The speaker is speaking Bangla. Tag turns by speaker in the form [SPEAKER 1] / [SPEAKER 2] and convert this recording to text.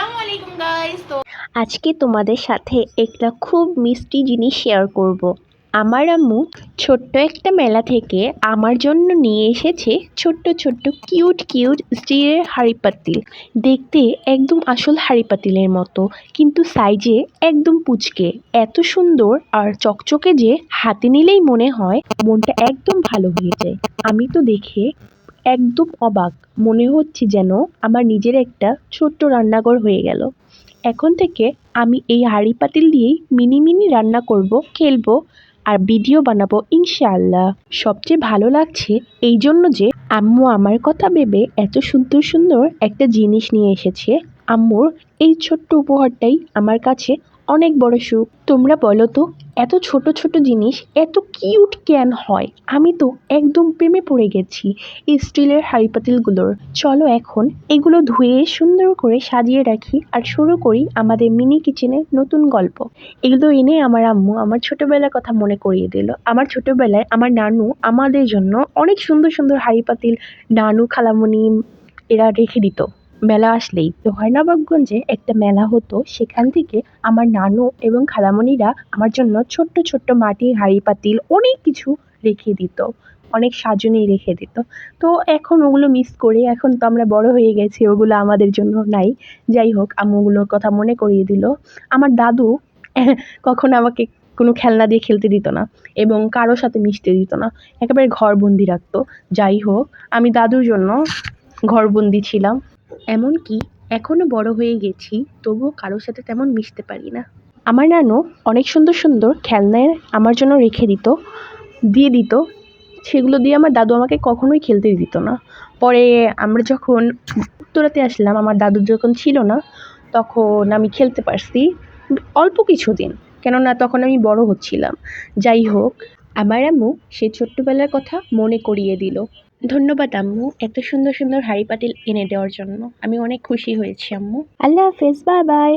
[SPEAKER 1] আসসালামু আলাইকুম গাইস। তো
[SPEAKER 2] আজকে তোমাদের সাথে একটা খুব মিষ্টি জিনিস শেয়ার করব। আমার আম্মু ছোট্ট একটা মেলা থেকে আমার জন্য নিয়ে এসেছে ছোট্ট ছোট্ট কিউট কিউট স্টিলের হাঁড়ি পাতিল। দেখতে একদম আসল হাঁড়ি পাতিলের মতো, কিন্তু সাইজে একদম পুচকে। এত সুন্দর আর চকচকে যে হাতে নিলেই মনে হয় মনটা একদম ভালো হয়ে যায়। আমি তো দেখে একদম অবাক, মনে হচ্ছে যেন আমার নিজের একটা ছোট্ট রান্নাঘর হয়ে গেল। এখন থেকে আমি এই হাঁড়ি পাতিল দিয়েই মিনি মিনি রান্না করব, খেলবো আর ভিডিও বানাবো ইনশাআল্লাহ। সবচেয়ে ভালো লাগছে এই জন্য যে আম্মু আমার কথা ভেবে এত সুন্দর সুন্দর একটা জিনিস নিয়ে এসেছে। আম্মুর এই ছোট্ট উপহারটাই আমার কাছে অনেক বড় সুখ। তোমরা বলো তো, এত ছোট ছোট জিনিস এত কিউট কেন হয়? আমি তো একদম প্রেমে পড়ে গেছি এই স্টিলের হাঁড়ি পাতিলগুলোর। চলো এখন এগুলো ধুয়ে সুন্দর করে সাজিয়ে রাখি আর শুরু করি আমাদের মিনি কিচেনের নতুন গল্প। এগুলো এনে আমার আম্মু আমার ছোটবেলার কথা মনে করিয়ে দিল। আমার ছোটবেলায় আমার নানু আমাদের জন্য অনেক সুন্দর সুন্দর হাঁড়ি পাতিল, নানু খালামণি এরা রেখে দিত। মেলা আসলেই তো হয়নাবাবগঞ্জে একটা মেলা হতো, সেখান থেকে আমার নানু এবং খালামণিরা আমার জন্য ছোট্ট ছোট্ট মাটির হাঁড়ি পাতিল অনেক কিছু রেখে দিত, অনেক সাজনি রেখে দিত। তো এখন ওগুলো মিস করি, এখন তো আমরা বড় হয়ে গেছি, ওগুলো আমাদের জন্য নাই। যাই হোক, আম্মুগুলোর কথা মনে করিয়ে দিল। আমার দাদু কখনো আমাকে কোনো খেলনা দিয়ে খেলতে দিত না এবং কারোর সাথে মিশতে দিত না, একেবারে ঘরবন্দি রাখতো। যাই হোক, আমি দাদুর জন্য ঘরবন্দি ছিলাম। এমনকি এখনো বড় হয়ে গেছি, তবুও কারোর সাথে তেমন মিশতে পারি না। আমার নানু অনেক সুন্দর সুন্দর খেলনায় আমার জন্য রেখে দিত, দিয়ে দিত। সেগুলো দিয়ে আমার দাদু আমাকে কখনোই খেলতে দিত না। পরে আমরা যখন উত্তরাতে আসলাম, আমার দাদু যখন ছিল না, তখন আমি খেলতে পারছি অল্প কিছুদিন, কেননা তখন আমি বড় হচ্ছিলাম। যাই হোক, আমার আম্মু সেই ছোট্টবেলার কথা মনে করিয়ে দিল। ধন্যবাদ আম্মু এত সুন্দর সুন্দর হাঁড়ি পাতিল এনে দেওয়ার জন্য, আমি অনেক খুশি হয়েছি আম্মু। আল্লাহ হাফেজ, বাই বাই।